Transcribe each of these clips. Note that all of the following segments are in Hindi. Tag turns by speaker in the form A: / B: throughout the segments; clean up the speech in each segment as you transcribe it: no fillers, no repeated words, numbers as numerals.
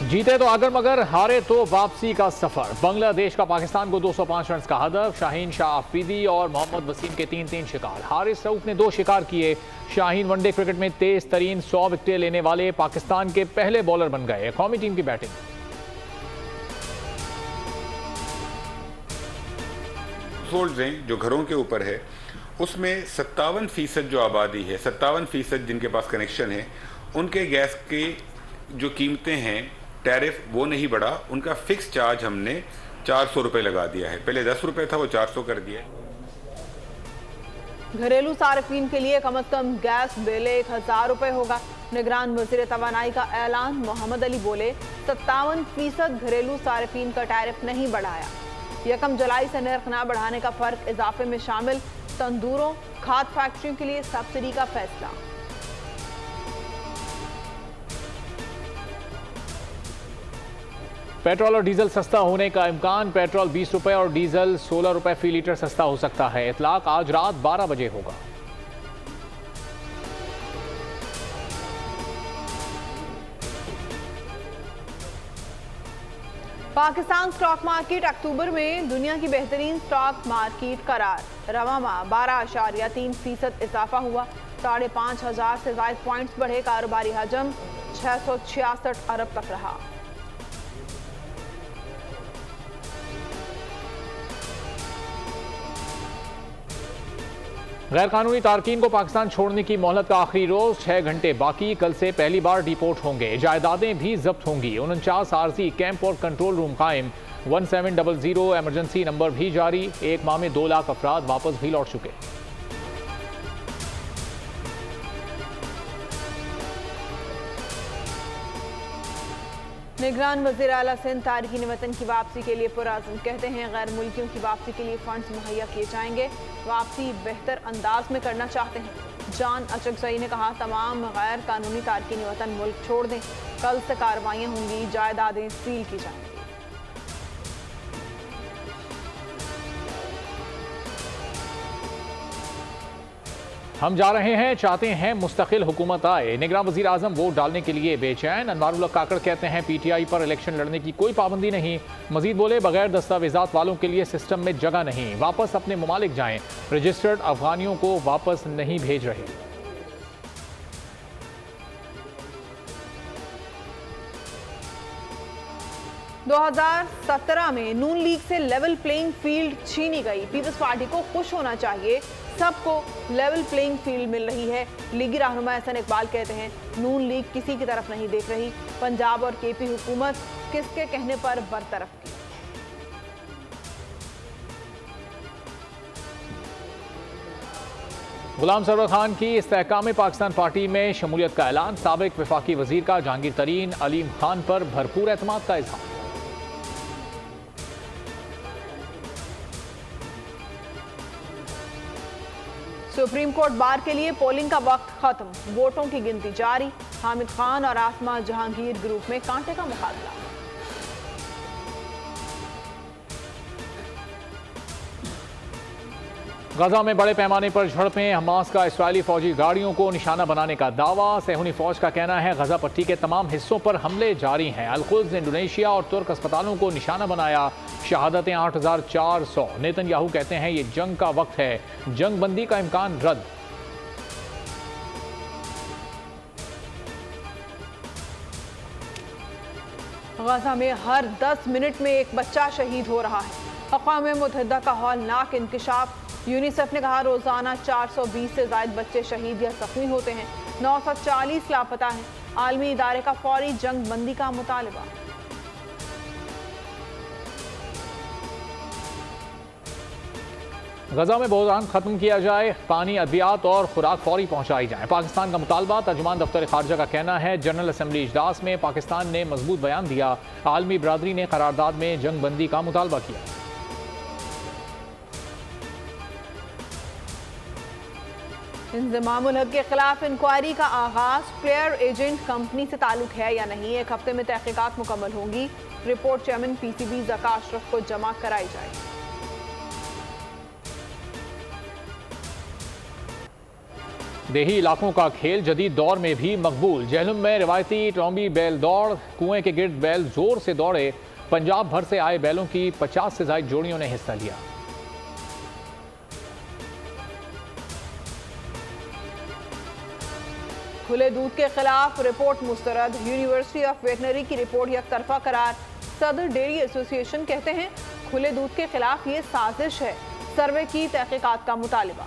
A: जीते तो आगर मगर, हारे तो वापसी का सफर। बांग्लादेश का पाकिस्तान को 205 रन का हदफ। शाहीन शाह अफरीदी और मोहम्मद वसीम के 3-3 शिकार। हारिस रऊफ ने 2 शिकार किए। शाहीन वनडे क्रिकेट में तेज तरीन 100 विकेटें लेने वाले पाकिस्तान के पहले बॉलर बन गए। कौमी टीम की बैटिंग।
B: जो घरों के ऊपर है उसमें 57% जो आबादी है, 57% जिनके पास कनेक्शन है, उनके गैस की जो कीमतें हैं, टैरिफ वो नहीं बढ़ा। उनका फिक्स चार्ज हमने 400 रुपये लगा दिया है। पहले 10 रुपये था, वो 400 कर दिया है।
C: घरेलू सार्फिन के लिए कम से कम गैस बिल 1000 रुपये होगा। निगरान वजीर तवानाई का ऐलान। मोहम्मद अली बोले 57% घरेलू सार्फिन का टैरिफ नहीं बढ़ाया। 1 जुलाई से नर्ख न बढ़ाने का फर्क इजाफे में शामिल। तंदूरों, खाद फैक्ट्रियों के लिए सब्सिडी का फैसला।
A: पेट्रोल और डीजल सस्ता होने का इम्कान। पेट्रोल 20 रुपए और डीजल 16 रुपए फी लीटर सस्ता हो सकता है। इतलाक आज रात 12 बजे होगा।
C: पाकिस्तान स्टॉक मार्केट अक्टूबर में दुनिया की बेहतरीन स्टॉक मार्केट करार। रवा माह 12.3% इजाफा हुआ। 5,500 से ज्यादा पॉइंट्स बढ़े। कारोबारी हजम 666 अरब तक रहा।
A: गैर कानूनी तारकीन को पाकिस्तान छोड़ने की मोहलत का आखिरी रोज 6 घंटे बाकी। कल से पहली बार डिपोर्ट होंगे। जायदादें भी जब्त होंगी। 49 आरजी कैंप और कंट्रोल रूम कायम। 1700 एमरजेंसी नंबर भी जारी। 1 माह में 2 लाख अफराद वापस भी लौट चुके।
C: निगरान वज़ीर आला सिंध तारकीन वतन की वापसी के लिए पुरअज़्म। कहते हैं गैर मुल्कियों की वापसी के लिए फंड्स मुहैया किए जाएंगे। वापसी बेहतर अंदाज में करना चाहते हैं। जान अचकज़ई ने कहा तमाम गैर कानूनी तारकीन वतन मुल्क छोड़ दें। कल से कार्रवाइयाँ होंगी। जायदादें सील की जाएंगी।
A: हम जा रहे हैं, चाहते हैं मुस्तकिल हुकूमत आए। निगरान वज़ीर आज़म वोट डालने के लिए बेचैन। अनवारुल्लाह काकड़ कहते हैं पीटीआई पर इलेक्शन लड़ने की कोई पाबंदी नहीं। मजीद बोले बगैर दस्तावेजात वालों के लिए सिस्टम में जगह नहीं। वापस अपने ममालिक जाएं। रजिस्टर्ड अफगानियों को वापस नहीं भेज रहे।
C: दो 2017 में नून लीग से लेवल प्लेइंग फील्ड छीनी गई। पीपल्स पार्टी को खुश होना चाहिए, सबको लेवल प्लेइंग फील्ड मिल रही है। लीगी रहनुमा एहसन इकबाल कहते हैं नून लीग किसी की तरफ नहीं देख रही। पंजाब और केपी हुकूमत किसके कहने पर बरतरफ की।
A: गुलाम सरवर खान की इस्तेहकाम पाकिस्तान पार्टी में शमूलियत का ऐलान। साबिक वफाकी वजीर का जहांगीर तरीन अलीम खान पर भरपूर एतमाद का इजहार।
C: सुप्रीम कोर्ट बार के लिए पोलिंग का वक्त खत्म। वोटों की गिनती जारी। हामिद खान और आसमा जहांगीर ग्रुप में कांटे का मुकाबला।
A: गजा में बड़े पैमाने पर झड़पें। हमास का इस्राएली फौजी गाड़ियों को निशाना बनाने का दावा। सेहूनी फौज का कहना है गजा पट्टी के तमाम हिस्सों पर हमले जारी हैं। अल-कुद्स, इंडोनेशिया और तुर्क अस्पतालों को निशाना बनाया। शहादतें 8400। नेतन्याहू कहते हैं ये जंग का वक्त है। जंग बंदी का इम्कान रद्द।
C: गजा में हर 10 मिनट में एक बच्चा शहीद हो रहा है। अक़वाम मुत्तहिदा का हौलनाक इंकशाफ। यूनिसेफ ने कहा रोजाना 420 से ज्यादा बच्चे शहीद या जख्मी होते हैं। 940 लापता हैं। आलमी इदारे का फौरी जंग बंदी का मुतालबा।
A: गजा में बहरान खत्म किया जाए। पानी, अद्वियात और खुराक फौरी पहुंचाई जाए। पाकिस्तान का मुतालबा। तर्जुमान दफ्तर खारजा का कहना है जनरल असम्बली इजलास में पाकिस्तान ने मजबूत बयान दिया। आलमी बरादरी ने करारदाद में जंग बंदी का मुतालबा किया।
C: इंज़मामुल हक के खिलाफ इंक्वायरी का आगाज। प्लेयर एजेंट कंपनी से ताल्लुक है या नहीं, 1 हफ्ते में तहकीकात मुकम्मल होंगी। Report chairman PCB Zaka Ashraf को जमा कराई जाएगी।
A: देही इलाकों का खेल जदीद दौर में भी मकबूल। जहलुम में रिवायती टॉम्बी बैल दौड़, कुएं के गिर्द बैल जोर से दौड़े। पंजाब भर से आए बैलों की 50 से ज्यादा जोड़ियों ने हिस्सा लिया।
C: खुले दूध के खिलाफ रिपोर्ट मुस्तरद। यूनिवर्सिटी ऑफ वेटनरी की रिपोर्ट यकतरफा करार। सदर डेयरी एसोसिएशन कहते हैं खुले दूध के खिलाफ ये साजिश है। सर्वे की तहकीकात का मुतालिबा।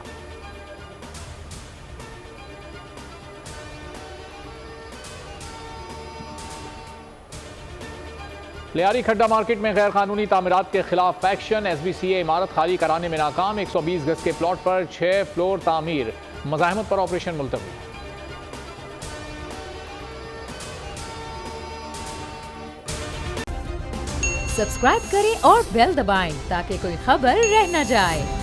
A: लियारी खड्डा मार्केट में गैर कानूनी तामीरात के खिलाफ एक्शन। SBCA इमारत खाली कराने में नाकाम। 120 गज के प्लॉट पर 6 फ्लोर तामीर। मज़ाहमत पर ऑपरेशन मुलतवी।
D: सब्सक्राइब करें और बेल दबाएं ताकि कोई खबर रह न जाए।